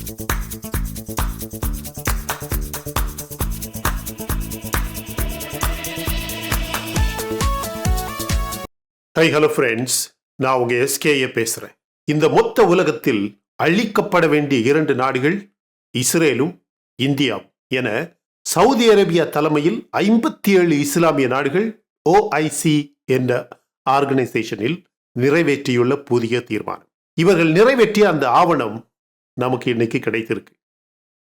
Hello friends, நான் உங்க SKA பேசுறேன். இந்த மொத்த உலகத்தில் அழிக்கப்பட வேண்டிய 2 நாடுகள் இஸ்ரேலும் இந்தியாவும் என சவுதி அரேபியா தலைமையில் 57 இஸ்லாமிய நாடுகள் OIC என்ற ஆர்கனைசேஷனில் நிறைவேற்றியுள்ள புதிய தீர்மானம். இவர்கள் நிறைவேற்றிய அந்த ஆவணம் நமக்கு இன்னைக்கு கிடைத்திருக்கு.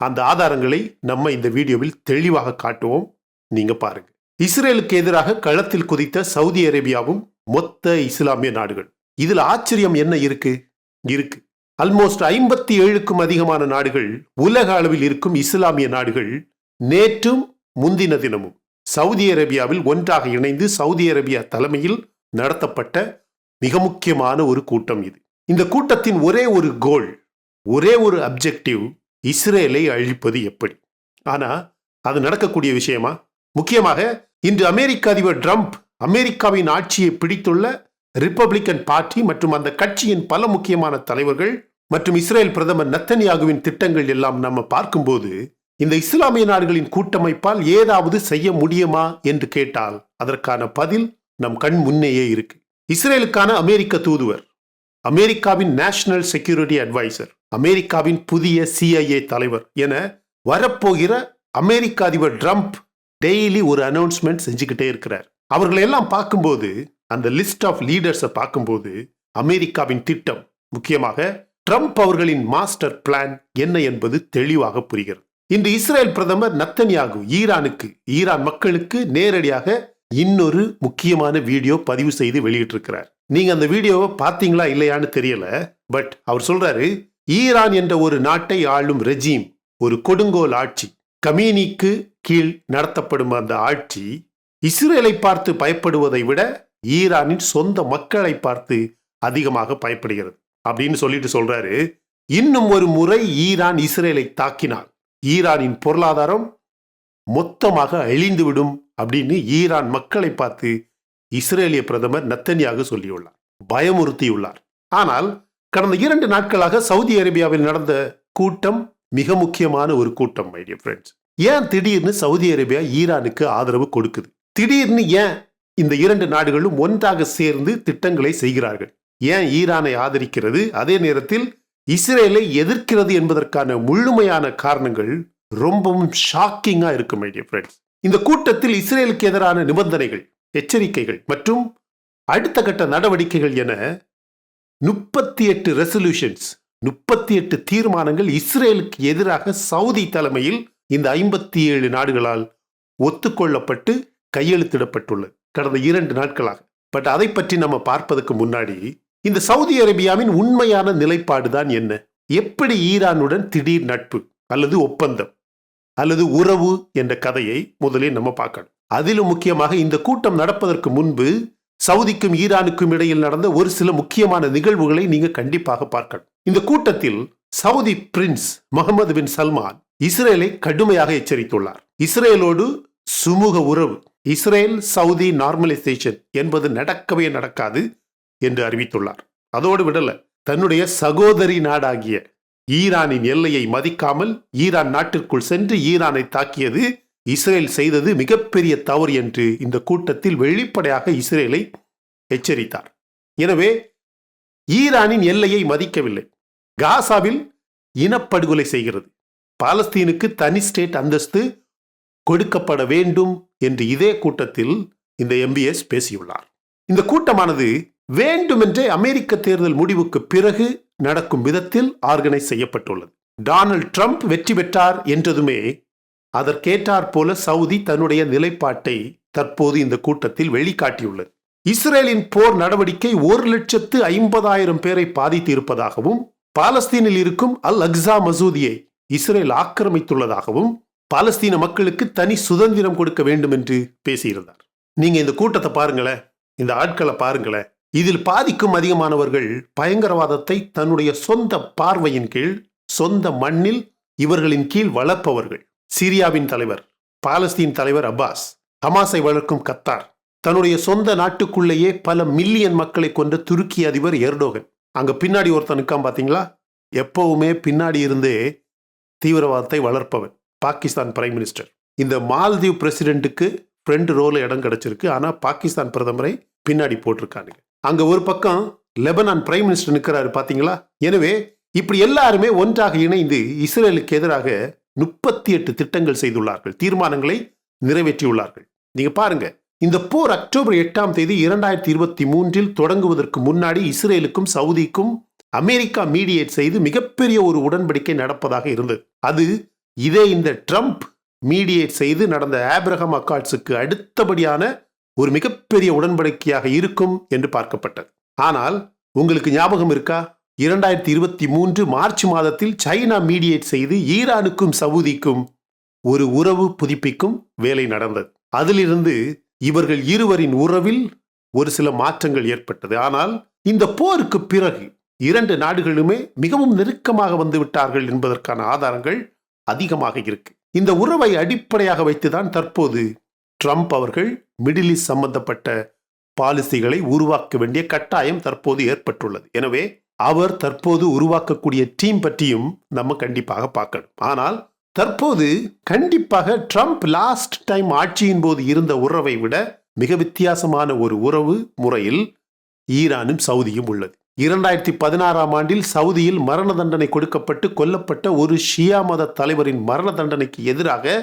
அந்த ஆதாரங்களை நம்ம இந்த வீடியோவில் தெளிவாக காட்டுவோம், நீங்க பாருங்க. இஸ்ரேலுக்கு எதிராக களத்தில் குதித்த சவுதி அரேபியாவும் மொத்த இஸ்லாமிய நாடுகள். இதுல ஆச்சரியம் என்ன இருக்கு? ஆல்மோஸ்ட் 57க்கும் அதிகமான நாடுகள், உலக அளவில் இருக்கும் இஸ்லாமிய நாடுகள் நேற்றும் முந்தின தினமும் சவுதி அரேபியாவில் ஒன்றாக இணைந்து சவுதி அரேபியா தலைமையில் நடத்தப்பட்ட மிக முக்கியமான ஒரு கூட்டம் இது. இந்த கூட்டத்தின் ஒரே ஒரு கோல், ஒரே ஒரு அப்ஜெக்டிவ், இஸ்ரேலை அழிப்பது எப்படி. ஆனா அது நடக்கக்கூடிய விஷயமா? முக்கியமாக இன்று அமெரிக்க அதிபர் ட்ரம்ப் அமெரிக்காவின் ஆட்சியை பிடித்துள்ள ரிப்பப்ளிக்கன் பார்ட்டி மற்றும் அந்த கட்சியின் பல முக்கியமான தலைவர்கள் மற்றும் இஸ்ரேல் பிரதமர் நெத்தன்யாகுவின் திட்டங்கள் எல்லாம் நம்ம பார்க்கும்போது இந்த இஸ்லாமிய நாடுகளின் கூட்டமைப்பால் ஏதாவது செய்ய முடியுமா என்று கேட்டால் அதற்கான பதில் நம் கண் முன்னேயே இருக்கு. இஸ்ரேலுக்கான அமெரிக்க தூதுவர், அமெரிக்காவின் நேஷனல் செக்யூரிட்டி அட்வைசர், அமெரிக்காவின் புதிய CIA தலைவர் என வரப்போகிற அமெரிக்க அதிபர் ட்ரம்ப் டெய்லி ஒரு அனௌன்ஸ்மெண்ட் செஞ்சுக்கிட்டே இருக்கிறார். அவர்களை எல்லாம் பார்க்கும்போது, அந்த லிஸ்ட் ஆஃப் லீடர்ஸை பார்க்கும்போது அமெரிக்காவின் திட்டம், முக்கியமாக ட்ரம்ப் அவர்களின் மாஸ்டர் பிளான் என்ன என்பது தெளிவாக புரிகிறது. இன்று இஸ்ரேல் பிரதமர் நெத்தன்யாகு ஈரான் மக்களுக்கு நேரடியாக இன்னொரு முக்கியமான வீடியோ பதிவு செய்து வெளியிட்டிருக்கிறார். நீங்க அந்த வீடியோவை பார்த்தீங்களா இல்லையான்னு தெரியல. பட் அவர் சொல்றாரு, ஈரான் என்ற ஒரு நாட்டை ஆளும் ரெஜீம், ஒரு கொடுங்கோல் ஆட்சி, கமீனிக்கு கீழ் நடத்தப்படும் அந்த ஆட்சி இஸ்ரேலை பார்த்து பயப்படுவதை விட ஈரானின் சொந்த மக்களை பார்த்து அதிகமாக பயப்படுகிறது அப்படின்னு சொல்றாரு. இன்னும் ஒரு முறை ஈரான் இஸ்ரேலை தாக்கினால் ஈரானின் பொருளாதாரம் மொத்தமாக அழிந்துவிடும் அப்படின்னு ஈரான் மக்களை பார்த்து இஸ்ரேலிய பிரதமர் நெத்தன்யாகு சொல்லியுள்ளார், பயமுறுத்தியுள்ளார். ஆனால் கடந்த 2 நாட்களாக சவுதி அரேபியாவில் நடந்த கூட்டம் மிக முக்கியமான ஒரு கூட்டம். மை டியர் ஃப்ரெண்ட்ஸ், ஏன் திடீர்னு சவுதி அரேபியா ஈரானுக்கு ஆதரவு கொடுக்குது? திடீர்னு ஏன் இந்த 2 நாடுகளும் ஒன்றாக சேர்ந்து திட்டங்களை செய்கிறார்கள்? ஏன் ஈரானை ஆதரிக்கிறது, அதே நேரத்தில் இஸ்ரேலை எதிர்க்கிறது என்பதற்கான முழுமையான காரணங்கள் ரொம்பவும் ஷாக்கிங்கா இருக்கு. மை டியர் ஃப்ரெண்ட்ஸ், இந்த கூட்டத்தில் இஸ்ரேலுக்கு எதிரான நிபந்தனைகள், எச்சரிக்கைகள் மற்றும் அடுத்த கட்ட நடவடிக்கைகள் என 38 ரெசல்யூஷன்ஸ், 38 தீர்மானங்கள் இஸ்ரேலுக்கு எதிராக சவுதி தலைமையில் இந்த 57 நாடுகளால் ஒத்துக்கொள்ளப்பட்டு கையெழுத்திடப்பட்டுள்ளது கடந்த 2 நாட்களாக. பட் அதை பற்றி நம்ம பார்ப்பதற்கு முன்னாடி இந்த சவுதி அரேபியாவின் உண்மையான நிலைப்பாடு தான் என்ன? எப்படி ஈரானுடன் திடீர் நட்பு அல்லது ஒப்பந்தம் அல்லது உறவு என்ற கதையை முதலில் நம்ம பார்க்கணும். அதிலும் முக்கியமாக இந்த கூட்டம் நடப்பதற்கு முன்பு சவுதிக்கும் ஈரானுக்கும் இடையில் நடந்த ஒரு சில முக்கியமான நிகழ்வுகளை நீங்க கண்டிப்பாக பார்க்கணும். இந்த கூட்டத்தில் சவுதி பிரின்ஸ் முகமது பின் சல்மான் இஸ்ரேலை கடுமையாக எச்சரித்துள்ளார். இஸ்ரேலோடு சுமூக உறவு, இஸ்ரேல் சவுதி நார்மலைசேஷன் என்பது நடக்கவே நடக்காது என்று அறிவித்துள்ளார். அதோடு விடல, தன்னுடைய சகோதரி நாடாகிய ஈரானின் எல்லையை மதிக்காமல் ஈரான் நாட்டிற்குள் சென்று ஈரானை தாக்கியது இஸ்ரேல் செய்தது மிகப்பெரிய தவறு என்று இந்த கூட்டத்தில் வெளிப்படையாக இஸ்ரேலை எச்சரித்தார். எனவே ஈரானின் எல்லையை மதிக்கவில்லை, காசாவில் இனப்படுகொலை செய்கிறது, பாலஸ்தீனுக்கு தனி ஸ்டேட் அந்தஸ்து கொடுக்கப்பட வேண்டும் என்று இதே கூட்டத்தில் இந்த MBS பேசியுள்ளார். இந்த கூட்டமானது வேண்டுமென்றே அமெரிக்க தேர்தல் முடிவுக்கு பிறகு நடக்கும் விதத்தில் ஆர்கனைஸ் செய்யப்பட்டுள்ளது. டொனால்ட் ட்ரம்ப் வெற்றி பெற்றார் என்றதுமே அதற்கேற்றாற் போல சவுதி தன்னுடைய நிலைப்பாட்டை தற்போது இந்த கூட்டத்தில் வெளிக்காட்டியுள்ளது. இஸ்ரேலின் போர் நடவடிக்கை 1,50,000 பேரை பாதித்து இருப்பதாகவும், பாலஸ்தீனில் இருக்கும் அல் அக்ஸா மசூதியை இஸ்ரேல் ஆக்கிரமித்துள்ளதாகவும், பாலஸ்தீன மக்களுக்கு தனி சுதந்திரம் கொடுக்க வேண்டும் என்று பேசியிருந்தார். நீங்க இந்த கூட்டத்தை பாருங்களேன், இந்த ஆட்களை பாருங்களேன். இதில் பாதிக்கும் அதிகமானவர்கள் பயங்கரவாதத்தை தன்னுடைய சொந்த பார்வையின் கீழ், சொந்த மண்ணில் இவர்களின் கீழ் வளர்ப்பவர்கள். சிரியாவின் தலைவர், பாலஸ்தீன் தலைவர் அப்பாஸ், ஹமாஸை வளர்க்கும் கத்தார், தன்னுடைய சொந்த நாட்டுக்குள்ளேயே பல மில்லியன் மக்களை கொண்ட துருக்கி அதிபர் எர்டோகன், அங்க பின்னாடி ஒருத்தன் நிற்கான் பாத்தீங்களா, எப்பவுமே பின்னாடி இருந்தே தீவிரவாதத்தை வளர்ப்பவன் பாகிஸ்தான் பிரைம் மினிஸ்டர். இந்த மால்தீவ் பிரசிடென்ட்டுக்கு ஃப்ரெண்ட் ரோல இடம் கிடைச்சிருக்கு. ஆனால் பாகிஸ்தான் பிரதமரை பின்னாடி போட்டிருக்கானுங்க. அங்க ஒரு பக்கம் லெபனான் பிரைம் மினிஸ்டர் நிற்கிறாரு பாத்தீங்களா. எனவே இப்படி எல்லாருமே ஒன்றாக இணைந்து இஸ்ரேலுக்கு எதிராக 38 திட்டங்கள் செய்துள்ளார்கள், தீர்மானங்களை நிறைவேற்றியுள்ளார்கள். நீங்க பாருங்க, இந்த போர் அக்டோபர் 8ஆம் தேதி 2023 தொடங்குவதற்கு முன்னாடி இஸ்ரேலுக்கும் சவுதிக்கும் அமெரிக்கா மீடியேட் செய்து மிகப்பெரிய ஒரு உடன்படிக்கை நடப்பதாக இருந்தது. அது இதே இந்த ட்ரம்ப் மீடியேட் செய்து நடந்த ஆப்ரஹாம் அக்கார்ட்ஸுக்கு அடுத்தபடியான ஒரு மிகப்பெரிய உடன்படிக்கையாக இருக்கும் என்று பார்க்கப்பட்டது. ஆனால் உங்களுக்கு ஞாபகம் இருக்கா, 2023 மார்ச் மாதத்தில் சைனா மீடியேட் செய்து ஈரானுக்கும் சவுதிக்கும் ஒரு உறவு புதுப்பிக்கும் வேலை நடந்தது. அதிலிருந்து இவர்கள் இருவரின் உறவில் ஒரு சில மாற்றங்கள் ஏற்பட்டது. ஆனால் இந்த போருக்கு பிறகு 2 நாடுகளுமே மிகவும் நெருக்கமாக வந்து விட்டார்கள் என்பதற்கான ஆதாரங்கள் அதிகமாக இருக்கு. இந்த உறவை அடிப்படையாக வைத்துதான் தற்போது ட்ரம்ப் அவர்கள் மிடில் ஈஸ்ட் சம்பந்தப்பட்ட பாலிசிகளை உருவாக்க வேண்டிய கட்டாயம் தற்போது ஏற்பட்டுள்ளது. எனவே அவர் தற்போது உருவாக்கக்கூடிய டீம் பற்றியும் நம்ம கண்டிப்பாக பார்க்கணும். ஆனால் தற்போது கண்டிப்பாக ட்ரம்ப் லாஸ்ட் டைம் ஆட்சியின் போது இருந்த உறவை விட மிக வித்தியாசமான ஒரு உறவு முறையில் ஈரானும் சவுதியும் உள்ளது. 2016ஆம் ஆண்டில் சவுதியில் மரண தண்டனை கொடுக்கப்பட்டு கொல்லப்பட்ட ஒரு ஷியா மத தலைவரின் மரண தண்டனைக்கு எதிராக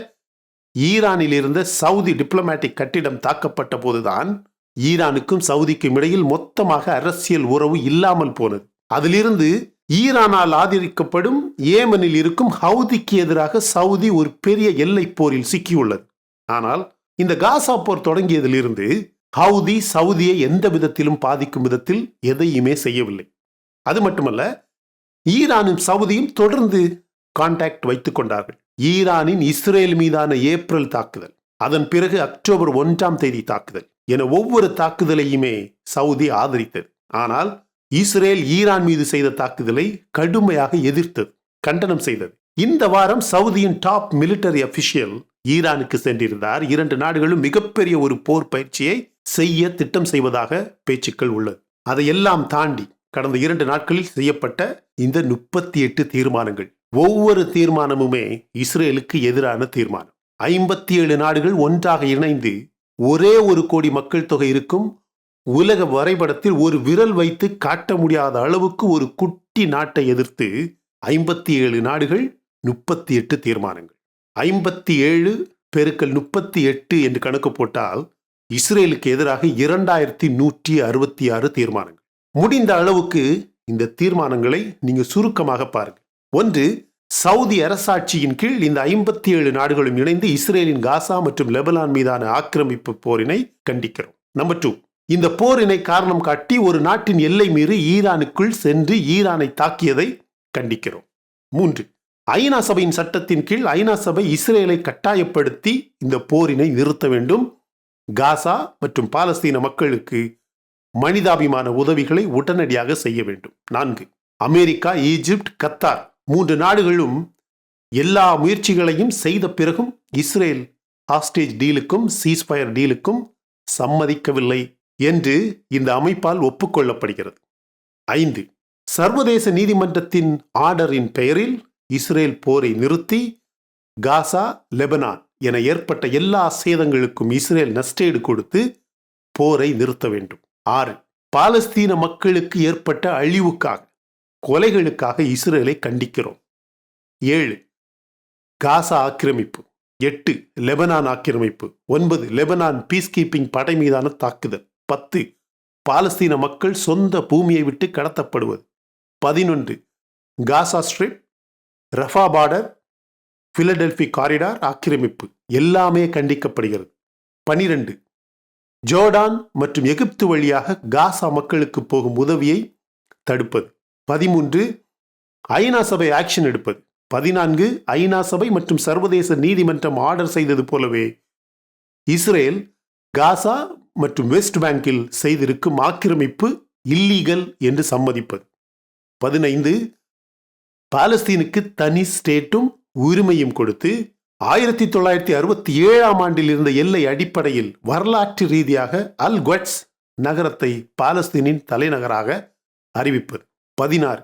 ஈரானில் இருந்த சவுதி டிப்ளமேட்டிக் கட்டிடம் தாக்கப்பட்ட போதுதான் ஈரானுக்கும் சவுதிக்கும் இடையில் மொத்தமாக அரசியல் உறவு இல்லாமல் போனது. அதிலிருந்து ஈரானால் ஆதரிக்கப்படும் ஏமனில் இருக்கும் ஹவுதிக்கு எதிராக சவுதி ஒரு பெரிய எல்லை போரில் சிக்கியுள்ளது. ஆனால் இந்த காசா போர் தொடங்கியதிலிருந்து ஹவுதி சவுதியை எந்த விதத்திலும் பாதிக்கும் விதத்தில் எதையுமே செய்யவில்லை. அது மட்டுமல்ல, ஈரானும் சவுதியும் தொடர்ந்து கான்டாக்ட் வைத்துக் கொண்டார்கள். ஈரானின் இஸ்ரேல் மீதான ஏப்ரல் தாக்குதல், அதன் பிறகு அக்டோபர் 1ஆம் தேதி தாக்குதல் என ஒவ்வொரு தாக்குதலையுமே சவுதி ஆதரித்தது. ஆனால் இஸ்ரேல் ஈரான் மீது செய்த தாக்குதலை கடுமையாக எதிர்த்தது, கண்டனம் செய்தது. இந்த வாரம் சவுதியின் டாப் மிலிட்டரி அபிஷியல் ஈரானுக்கு சென்றிருந்தார். 2 நாடுகளும் மிகப்பெரிய ஒரு போர் பயிற்சியை செய்ய திட்டம் செய்வதாக பேச்சுக்கள் உள்ளது. அதையெல்லாம் தாண்டி கடந்த 2 நாட்களில் செய்யப்பட்ட இந்த 38 தீர்மானங்கள், ஒவ்வொரு தீர்மானமுமே இஸ்ரேலுக்கு எதிரான தீர்மானம். 57 நாடுகள் ஒன்றாக இணைந்து ஒரே 1 கோடி மக்கள் தொகை இருக்கும் உலக வரைபடத்தில் ஒரு விரல் வைத்து காட்ட முடியாத அளவுக்கு ஒரு குட்டி நாட்டை எதிர்த்து 57 நாடுகள் 38 தீர்மானங்கள். 57 பெருக்கல் 38 என்று கணக்கு போட்டால் இஸ்ரேலுக்கு எதிராக 2166 தீர்மானங்கள். முடிந்த அளவுக்கு இந்த தீர்மானங்களை நீங்க சுருக்கமாக பாருங்க. 1, சவுதி அரசாட்சியின் கீழ் இந்த 57 நாடுகளும் இணைந்து இஸ்ரேலின் காசா மற்றும் லெபனான் மீதான ஆக்கிரமிப்பு போரினை கண்டிக்கிறோம். நம்பர் 2, இந்த போரினை காரணம் காட்டி ஒரு நாட்டின் எல்லை மீறி ஈரானுக்குள் சென்று ஈரானை தாக்கியதை கண்டிக்கிறோம். 3, ஐநா சபையின் சட்டத்தின் கீழ் ஐநா சபை இஸ்ரேலை கட்டாயப்படுத்தி இந்த போரினை நிறுத்த வேண்டும். காசா மற்றும் பாலஸ்தீன மக்களுக்கு மனிதாபிமான உதவிகளை உடனடியாக செய்ய வேண்டும். 4, அமெரிக்கா, ஈஜிப்ட், கத்தார் 3 நாடுகளும் எல்லா முயற்சிகளையும் செய்த பிறகும் இஸ்ரேல் ஹாஸ்டேஜ் டீலுக்கும் சீஸ்ஃபயர் டீலுக்கும் சம்மதிக்கவில்லை என்று இந்த அமைப்பால் ஒப்புக்கொள்ளப்படுகிறது. 5, சர்வதேச நீதிமன்றத்தின் ஆர்டரின் பெயரில் இஸ்ரேல் போரை நிறுத்தி காசா, லெபனான் என ஏற்பட்ட எல்லா சேதங்களுக்கும் இஸ்ரேல் நஷ்டஈடு கொடுத்து போரை நிறுத்த வேண்டும். 6, பாலஸ்தீன மக்களுக்கு ஏற்பட்ட அழிவுக்காக, கொலைகளுக்காக இஸ்ரேலை கண்டிக்கிறோம். 7, காசா ஆக்கிரமிப்பு. 8, லெபனான் ஆக்கிரமிப்பு. 9, லெபனான் பீஸ் கீப்பிங் படை மீதான தாக்குதல். 10, பாலஸ்தீன மக்கள் சொந்த பூமியை விட்டு கடத்தப்படுவது. 11, Gaza strip, Rafah border, Philadelphi corridor ஆக்கிரமிப்பு எல்லாமே கண்டிக்கப்படுகிறது. 12, ஜோர்டான் மற்றும் எகிப்து வழியாக காசா மக்களுக்கு போகும் உதவியை தடுப்பது. 13, ஐநா சபை ஆக்ஷன் எடுப்பது. 14, ஐநா சபை மற்றும் சர்வதேச நீதிமன்றம் ஆர்டர் செய்தது போலவே இஸ்ரேல் காசா மற்றும் வெஸ்ட் பேங்கில் செய்திருக்கும் ஆக்கிரமிப்பு இல்லீகல் என்று சம்மதிப்பது. 15, பாலஸ்தீனுக்கு தனி ஸ்டேட்டும் உரிமையும் கொடுத்து 1967ஆம் ஆண்டில் இருந்த எல்லை அடிப்படையில் வரலாற்று ரீதியாக அல் குட்ஸ் நகரத்தை பாலஸ்தீனின் தலைநகராக அறிவிப்பது. 16,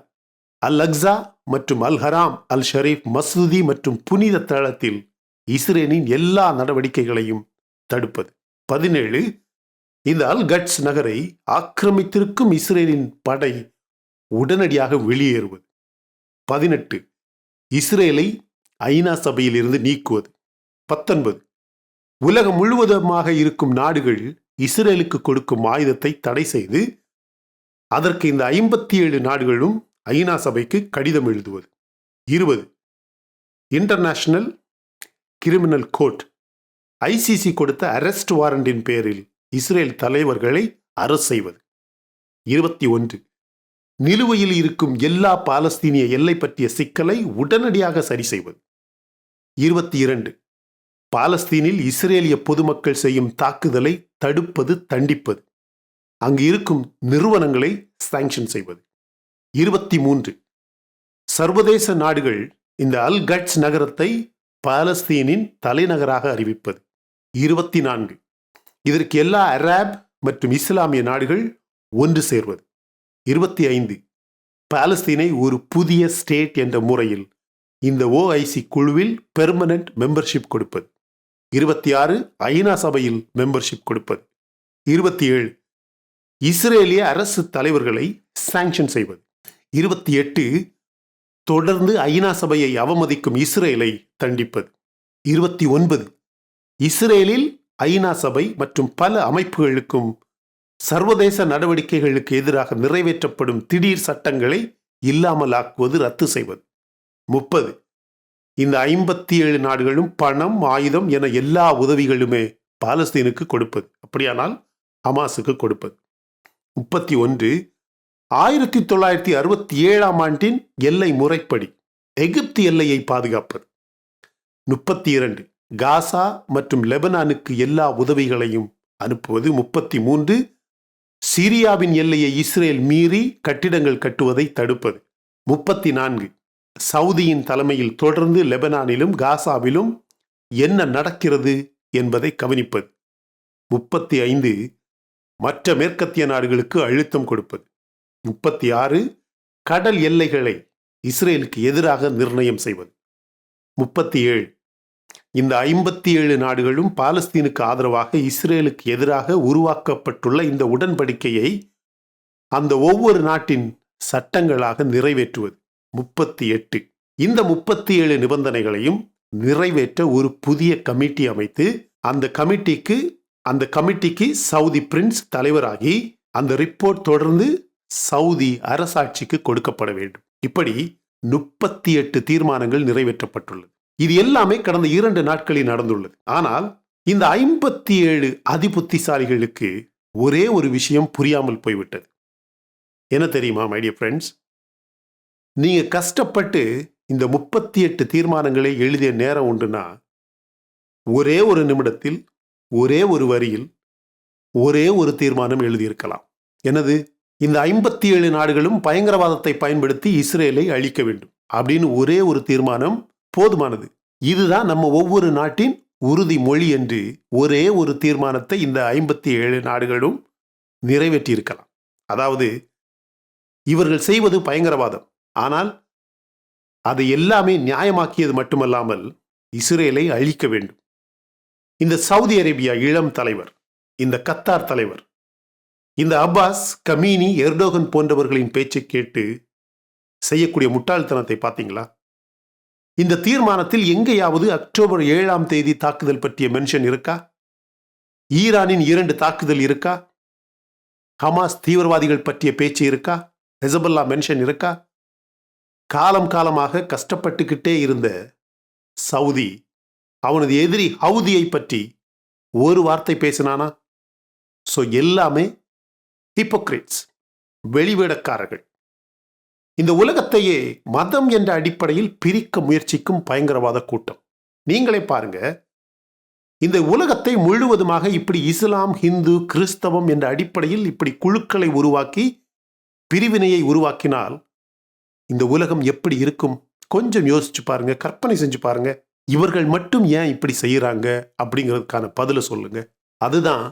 அல் அக்ஸா மற்றும் அல் ஹராம் அல் ஷரீப் மசூதி மற்றும் புனித தளத்தில் இஸ்ரேலின் எல்லா நடவடிக்கைகளையும் தடுப்பது. 17 இந்த அல் கட்ஸ் நகரை ஆக்கிரமித்திருக்கும் இஸ்ரேலின் படை உடனடியாக வெளியேறுவது. 18 இஸ்ரேலை ஐநா சபையில் இருந்து நீக்குவது. 19 உலகம் முழுவதுமாக இருக்கும் நாடுகள் இஸ்ரேலுக்கு கொடுக்கும் ஆயுதத்தை தடை செய்து அதற்கு இந்த 57 நாடுகளும் ஐநா சபைக்கு கடிதம் எழுதுவது. 20 இன்டர்நேஷனல் கிரிமினல் கோர்ட் ஐசிசி கொடுத்த அரெஸ்ட் வாரண்டின் பேரில் இஸ்ரேல் தலைவர்களை அரசு செய்வது. 21 நிலுவையில் இருக்கும் எல்லா பாலஸ்தீனிய எல்லை பற்றிய சிக்கலை உடனடியாக சரி செய்வது. 22 பாலஸ்தீனில் இஸ்ரேலிய பொதுமக்கள் செய்யும் தாக்குதலை தடுப்பது, தண்டிப்பது, அங்கு இருக்கும் நிறுவனங்களை சாங்ஷன் செய்வது. 23 சர்வதேச நாடுகள் இந்த அல் கட்ஸ் நகரத்தை பாலஸ்தீனின் தலைநகராக அறிவிப்பது. 24 இதற்கு எல்லா அரப் மற்றும் இஸ்லாமிய நாடுகள் ஒன்று சேர்வது. 25 பாலஸ்தீனை ஒரு புதிய ஸ்டேட் என்ற முறையில் இந்த ஓஐசி குழுவில் பெர்மனன்ட் மெம்பர்ஷிப் கொடுப்பது. 26 ஐநா சபையில் மெம்பர்ஷிப் கொடுப்பது. 27 இஸ்ரேலிய அரசு தலைவர்களை சாங்ஷன் செய்வது. 28 தொடர்ந்து ஐநா சபையை அவமதிக்கும் இஸ்ரேலை தண்டிப்பது. 29 இஸ்ரேலில் ஐநா சபை மற்றும் பல அமைப்புகளுக்கும் சர்வதேச நடவடிக்கைகளுக்கு எதிராக நிறைவேற்றப்படும் திடீர் சட்டங்களை இல்லாமல் ஆக்குவது, ரத்து செய்வது. 30 இந்த 57 நாடுகளும் பணம், ஆயுதம் என எல்லா உதவிகளுமே பாலஸ்தீனுக்கு கொடுப்பது, அப்படியானால் ஹமாஸுக்கு கொடுப்பது. 31 1967 ஆண்டின் எல்லை முறைப்படி எகிப்து எல்லையை பாதுகாப்பது. 32 காசா மற்றும் லெபனானுக்கு எல்லா உதவிகளையும் அனுப்புவது. 33 சிரியாவின் எல்லையை இஸ்ரேல் மீறி கட்டிடங்கள் கட்டுவதை தடுப்பது. 34 சவுதியின் தலைமையில் தொடர்ந்து லெபனானிலும் காசாவிலும் என்ன நடக்கிறது என்பதை கவனிப்பது. 35 மற்ற மேற்கத்திய நாடுகளுக்கு அழுத்தம் கொடுப்பது. 36 கடல் எல்லைகளை இஸ்ரேலுக்கு எதிராக நிர்ணயம் செய்வது. 37 இந்த 57 நாடுகளும் பாலஸ்தீனுக்கு ஆதரவாக இஸ்ரேலுக்கு எதிராக உருவாக்கப்பட்டுள்ள இந்த உடன்படிக்கையை அந்த ஒவ்வொரு நாட்டின் சட்டங்களாக நிறைவேற்றுவது. 38 இந்த 37 நிபந்தனைகளையும் நிறைவேற்ற ஒரு புதிய கமிட்டி அமைத்து அந்த கமிட்டிக்கு சவுதி பிரின்ஸ் தலைவராகி அந்த ரிப்போர்ட் தொடர்ந்து சவுதி அரசாட்சிக்கு கொடுக்கப்பட வேண்டும். இப்படி 38 தீர்மானங்கள் நிறைவேற்றப்பட்டுள்ளது. இது எல்லாமே கடந்த 2 நாட்களில் நடந்துள்ளது. ஆனால் இந்த 57 அதிபுத்திசாலிகளுக்கு ஒரே ஒரு விஷயம் புரியாமல் போய்விட்டது. என்ன தெரியுமா மை டியர் ஃப்ரெண்ட்ஸ்? நீங்க கஷ்டப்பட்டு இந்த 38 தீர்மானங்களை எழுதிய நேரம் உண்டுனா ஒரே ஒரு நிமிடத்தில் ஒரே ஒரு வரியில் ஒரே ஒரு தீர்மானம் எழுதியிருக்கலாம். எனது இந்த 57 நாடுகளும் பயங்கரவாதத்தை பயன்படுத்தி இஸ்ரேலை அழிக்க வேண்டும் அப்படின்னு ஒரே ஒரு தீர்மானம் போதுமானது. இதுதான் நம்ம ஒவ்வொரு நாட்டின் உறுதிமொழி என்று ஒரே ஒரு தீர்மானத்தை இந்த 57 நாடுகளும் நிறைவேற்றியிருக்கலாம். அதாவது இவர்கள் செய்வது பயங்கரவாதம், ஆனால் அதை எல்லாமே நியாயமாக்கியது மட்டுமல்லாமல் இஸ்ரேலை அழிக்க வேண்டும். இந்த சவுதி அரேபியா இளம் தலைவர், இந்த கத்தார் தலைவர், இந்த அப்பாஸ், கமீனி, எர்டோகன் போன்றவர்களின் பேச்சை கேட்டு செய்யக்கூடிய முட்டாள்தனத்தை பார்த்தீங்களா? இந்த தீர்மானத்தில் எங்கேயாவது அக்டோபர் 7 தாக்குதல் பற்றிய மென்ஷன் இருக்கா? ஈரானின் 2 தாக்குதல் இருக்கா? ஹமாஸ் தீவிரவாதிகள் பற்றிய பேச்சு இருக்கா? ஹெசபல்லா மென்ஷன் இருக்கா? காலம் காலமாக கஷ்டப்பட்டுக்கிட்டே இருந்த சவுதி அவனது எதிரி ஹவுதியை பற்றி ஒரு வார்த்தை பேசினானா? ஸோ எல்லாமே ஹிப்போக்ரிட்ஸ், வெளிவேடக்காரர்கள். இந்த உலகத்தையே மதம் என்ற அடிப்படையில் பிரிக்க முயற்சிக்கும் பயங்கரவாத கூட்டம். நீங்களே பாருங்க, இந்த உலகத்தை முழுவதுமாக இப்படி இஸ்லாம், ஹிந்து, கிறிஸ்தவம் என்ற அடிப்படையில் இப்படி குழுக்களை உருவாக்கி பிரிவினையை உருவாக்கினால் இந்த உலகம் எப்படி இருக்கும்? கொஞ்சம் யோசிச்சு பாருங்க, கற்பனை செஞ்சு பாருங்க. இவர்கள் மட்டும் ஏன் இப்படி செய்யறாங்க அப்படிங்கிறதுக்கான பதில சொல்லுங்க. அதுதான்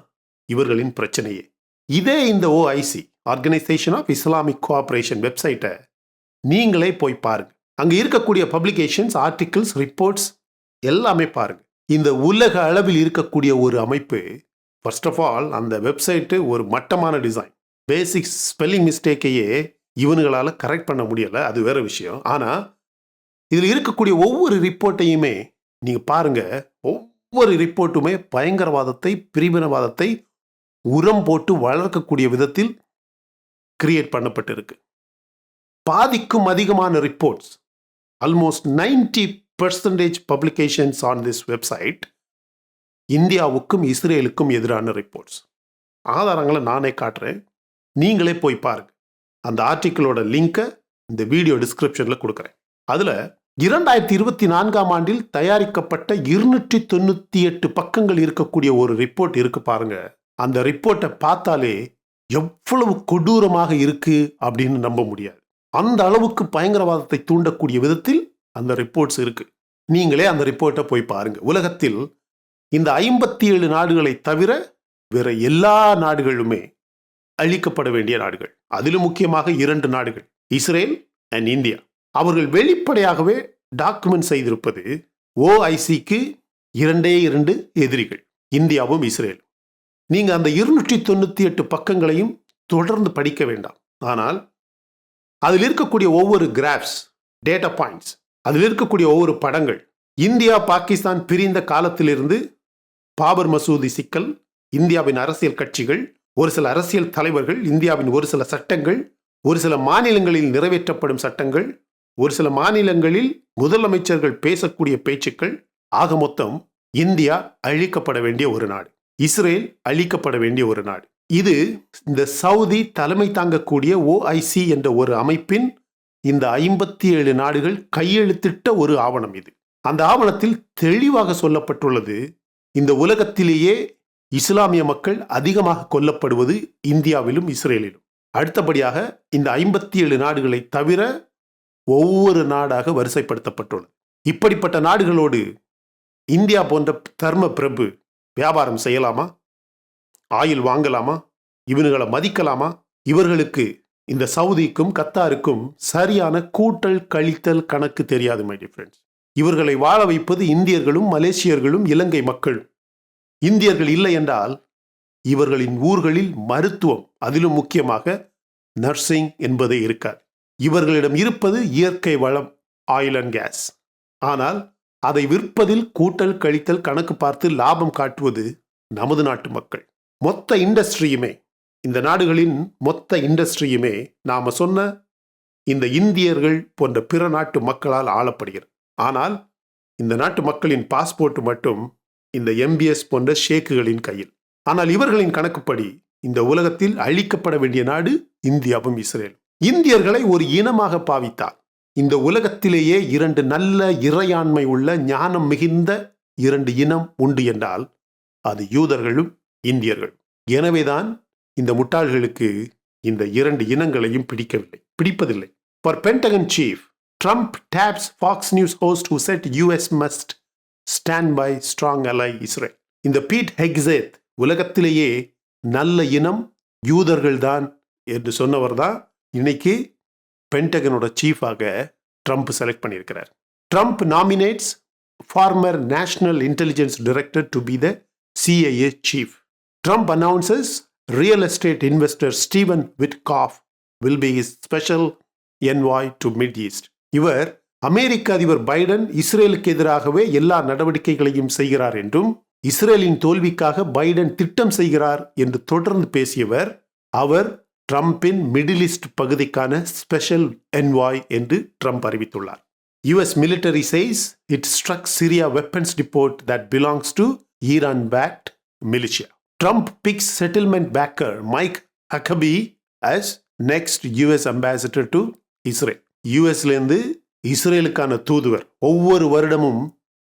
இவர்களின் பிரச்சனையே. இதே இந்த OIC, organisation of Islamic cooperation வெப்சைட்டை நீங்களே போய் பாருங்க. அங்க இருக்கக்கூடிய பப்ளிகேஷன்ஸ், ஆர்டிகிள்ஸ், ரிப்போர்ட்ஸ் எல்லாமே பாருங்க. இந்த உலக அளவில் இருக்கக்கூடிய ஒரு அமைப்பு, ஃபர்ஸ்ட் ஆஃப் ஆல் அந்த வெப்சைட்டு ஒரு மட்டமான டிசைன். பேசிக் ஸ்பெல்லிங் மிஸ்டேக்கையே இவனுங்களால கரெக்ட் பண்ண முடியல, அது வேற விஷயம். ஆனா இதில் இருக்கக்கூடிய ஒவ்வொரு ரிப்போர்ட்டையுமே நீங்க பாருங்க. ஒவ்வொரு ரிப்போர்ட்டுமே பயங்கரவாதத்தை, பிரிவினவாதத்தை உரம் போட்டு வளர்க்கக்கூடிய விதத்தில் கிரியேட் பண்ணப்பட்டிருக்கு. பாதிக்கும் அதிகமான reports, almost 90% publications on this website இந்தியாவுக்கும் இஸ்ரேலுக்கும் எதிரான ரிப்போர்ட்ஸ். ஆதாரங்களை நானே காட்டுறேன், நீங்களே போய் பாருங்க. அந்த ஆர்டிக்கிளோட லிங்கை இந்த வீடியோ டிஸ்கிரிப்ஷனில் கொடுக்குறேன். அதில் 2024 ஆண்டில் தயாரிக்கப்பட்ட 298 பக்கங்கள் இருக்கக்கூடிய ஒரு ரிப்போர்ட் இருக்கு பாருங்க. அந்த ரிப்போர்ட்டை பார்த்தாலே எவ்வளவு கொடூரமாக இருக்கு அப்படின்னு நம்ப முடியாது. அந்த அளவுக்கு பயங்கரவாதத்தை தூண்டக்கூடிய விதத்தில் அந்த ரிப்போர்ட்ஸ் இருக்கு. நீங்களே அந்த ரிப்போர்ட்டை போய் பாருங்க. உலகத்தில் இந்த 57 நாடுகளை தவிர வேற எல்லா நாடுகளுமே அழிக்கப்பட வேண்டிய நாடுகள். அதிலும் முக்கியமாக 2 நாடுகள், இஸ்ரேல் அண்ட் இந்தியா. அவர்கள் வெளிப்படையாகவே டாக்குமெண்ட் செய்திருப்பது OICக்கு 2 எதிரிகள், இந்தியாவும் இஸ்ரேலும். நீங்க அந்த 298 பக்கங்களையும் தொடர்ந்து படிக்க வேண்டாம். ஆனால் அதில் இருக்கக்கூடிய ஒவ்வொரு கிராஃப்ஸ், டேட்டா பாயிண்ட்ஸ், அதில் இருக்கக்கூடிய ஒவ்வொரு படங்கள், இந்தியா பாகிஸ்தான் பிரிந்த காலத்திலிருந்து பாபர் மசூதி சிக்கல், இந்தியாவின் அரசியல் கட்சிகள், ஒரு சில அரசியல் தலைவர்கள், இந்தியாவின் ஒரு சில சட்டங்கள், ஒரு சில மாநிலங்களில் நிறைவேற்றப்படும் சட்டங்கள், ஒரு சில மாநிலங்களில் முதலமைச்சர்கள் பேசக்கூடிய பேச்சுக்கள், ஆக மொத்தம் இந்தியா அழிக்கப்பட வேண்டிய ஒரு நாடு, இஸ்ரேல் அழிக்கப்பட வேண்டிய ஒரு நாடு. இது இந்த சவுதி தலைமை தாங்கக்கூடிய OIC என்ற ஒரு அமைப்பின் இந்த 57 நாடுகள் கையெழுத்திட்ட ஒரு ஆவணம் இது. அந்த ஆவணத்தில் தெளிவாக சொல்லப்பட்டுள்ளது, இந்த உலகத்திலேயே இஸ்லாமிய மக்கள் அதிகமாக கொல்லப்படுவது இந்தியாவிலும் இஸ்ரேலிலும். அடுத்தபடியாக இந்த 57 நாடுகளை தவிர ஒவ்வொரு நாடாக வரிசைப்படுத்தப்பட்டுள்ளது. இப்படிப்பட்ட நாடுகளோடு இந்தியா போன்ற தர்ம பிரபு வியாபாரம் செய்யலாமா? ஆயில் வாங்கலாமா? இவனுங்களை மதிக்கலாமா? இவர்களுக்கு, இந்த சவுதிக்கும் கத்தாருக்கும் சரியான கூட்டல் கழித்தல் கணக்கு தெரியாது மை டியர் ஃப்ரெண்ட்ஸ். இவர்களை வாழ வைப்பது இந்தியர்களும் மலேசியர்களும் இலங்கை மக்களும். இந்தியர்கள் இல்லை என்றால் இவர்களின் ஊர்களில் மருத்துவம், அதிலும் முக்கியமாக நர்சிங் என்பதே இருக்காது. இவர்களிடம் இருப்பது இயற்கை வளம், ஆயில் அண்ட் கேஸ். ஆனால் அதை விற்பதில் கூட்டல் கழித்தல் கணக்கு பார்த்து லாபம் காட்டுவது நமது நாட்டு மக்கள். மொத்த இண்டஸ்ட்ரியுமே, இந்த நாடுகளின் மொத்த இண்டஸ்ட்ரியுமே நாம சொன்ன இந்த இந்தியர்கள் போன்ற பிற நாட்டு மக்களால் ஆளப்படுகிறது. ஆனால் இந்த நாட்டு மக்களின் பாஸ்போர்ட் மட்டும் இந்த MBS போன்ற ஷேக்குகளின் கையில். ஆனால் இவர்களின் கணக்குப்படி இந்த உலகத்தில் அழிக்கப்பட வேண்டிய நாடு இந்தியாவும் இஸ்ரேலும். இந்தியர்களை ஒரு இனமாக பாவித்தால் இந்த உலகத்திலேயே 2 நல்ல இறையாண்மை உள்ள ஞானம் மிகுந்த 2 இனம் உண்டு என்றால் அது யூதர்களும் இந்தியர்களும். எனவேதான் இந்த முட்டாள்களுக்கு இந்த 2 இனங்களையும் பிடிப்பதில்லை. For Pentagon chief, Trump taps Fox News host who said US must stand by strong ally Israel. இந்த பீட் ஹெக்ஸேத் உலகத்திலேயே நல்ல இனம் யூதர்கள் தான் என்று சொன்னவர் தான் இன்னைக்கு பென்டகனோட சீஃபாக ட்ரம்ப் செலக்ட் பண்ணியிருக்கிறார். Trump nominates former national intelligence director to be the CIA chief. Trump announces real estate investor Stephen Witkoff will be his special envoy to Mid East. இவர் அமெரிக்க அதிபர் பைடன் இஸ்ரேலுக்கு எதிராகவே எல்லா நடவடிக்கைகளையும் செய்கிறார் என்றும், இஸ்ரேலின் தோல்விக்காக பைடன் திட்டம் செய்கிறார் என்று தொடர்ந்து பேசியவர். அவர் ட்ரம்பின் மிடில் ஈஸ்ட் பகுதிக்கான ஸ்பெஷல் என்வாய் என்று ட்ரம்ப் அறிவித்துள்ளார். US military says it struck Syria weapons depot that belongs to Iran-backed militia. Trump picks settlement backer Mike Huckabee as next US ambassador to Israel. USலேருந்து இஸ்ரேலுக்கான தூதுவர். ஒவ்வொரு வருடமும்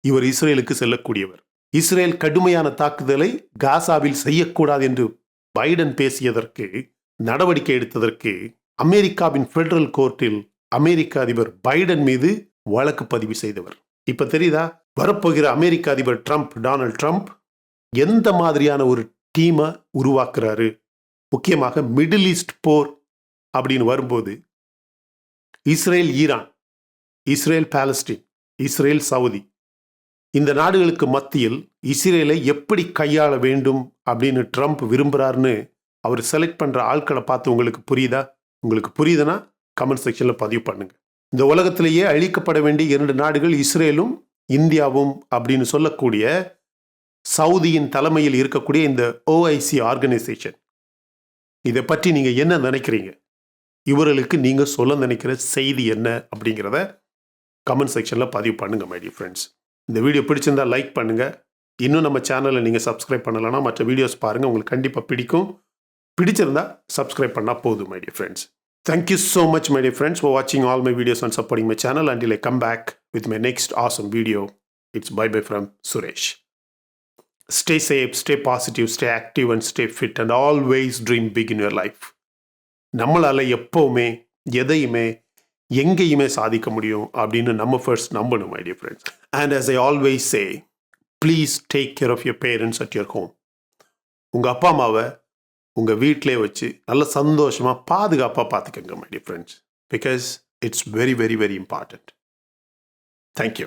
இவர் இஸ்ரேலுக்கு செல்லக்கூடியவர். இஸ்ரேல் கடுமையான தாக்குதலை காசாவில் செய்யக்கூடாது என்று பைடன் பேசியதற்கு, நடவடிக்கை எடுத்ததற்கு அமெரிக்காவின் ஃபெடரல் கோர்ட்டில் அமெரிக்க அதிபர் பைடன் மீது வழக்கு பதிவு செய்தவர். இப்ப தெரியுதா, வரப்போகிற அமெரிக்க அதிபர் டொனால்ட் ட்ரம்ப் எந்த மாதிரியான ஒரு டீமை உருவாக்குறாரு. முக்கியமாக மிடில் ஈஸ்ட் போர் அப்படின்னு வரும்போது Israel Iran, Israel Palestine, Israel Saudi, இந்த நாடுகளுக்கு மத்தியில் இஸ்ரேலை எப்படி கையாள வேண்டும் அப்படின்னு ட்ரம்ப் விரும்புகிறாருன்னு அவர் செலக்ட் பண்ணுற ஆட்களை பார்த்து உங்களுக்கு புரியுதா? உங்களுக்கு புரியுதுன்னா கமெண்ட் செக்ஷனில் பதிவு பண்ணுங்க. இந்த உலகத்திலேயே அழிக்கப்பட வேண்டிய 2 நாடுகள் இஸ்ரேலும் இந்தியாவும் அப்படின்னு சொல்லக்கூடிய சவுதியின் தலைமையில் இருக்கக்கூடிய இந்த OIC ஆர்கனைசேஷன், இதை பற்றி நீங்கள் என்ன நினைக்கிறீங்க? இவர்களுக்கு நீங்கள் சொல்ல நினைக்கிற செய்தி என்ன அப்படிங்கிறத கமெண்ட் செக்ஷனில் பதிவு பண்ணுங்கள் மை டியர் ஃப்ரெண்ட்ஸ். இந்த வீடியோ பிடிச்சிருந்தால் லைக் பண்ணுங்கள். இன்னும் நம்ம சேனலை நீங்கள் சப்ஸ்கிரைப் பண்ணலைன்னா மற்ற வீடியோஸ் பாருங்கள், உங்களுக்கு கண்டிப்பாக பிடிக்கும். பிடிச்சிருந்தா சப்ஸ்கிரைப் பண்ணால் போதும் my dear friends. Thank you so much my dear friends for watching all my videos and supporting my channel. Until I come back with my next awesome video, it's bye bye from Suresh. Stay safe, stay positive, stay active and stay fit and always dream big in your life. நம்மளால எப்பவுமே எதையுமே எங்கேயுமே சாதிக்க முடியும் அப்படின்னு நம்ம first நம்பணும் my dear friends. And as I always say, please take care of your parents at your home. உங்க அப்பா அம்மாவை உங்கள் வீட்டிலே வச்சு நல்ல சந்தோஷமாக பாதுகாப்பாக பார்த்துக்கங்க my dear friends, because it's very very very important. Thank you.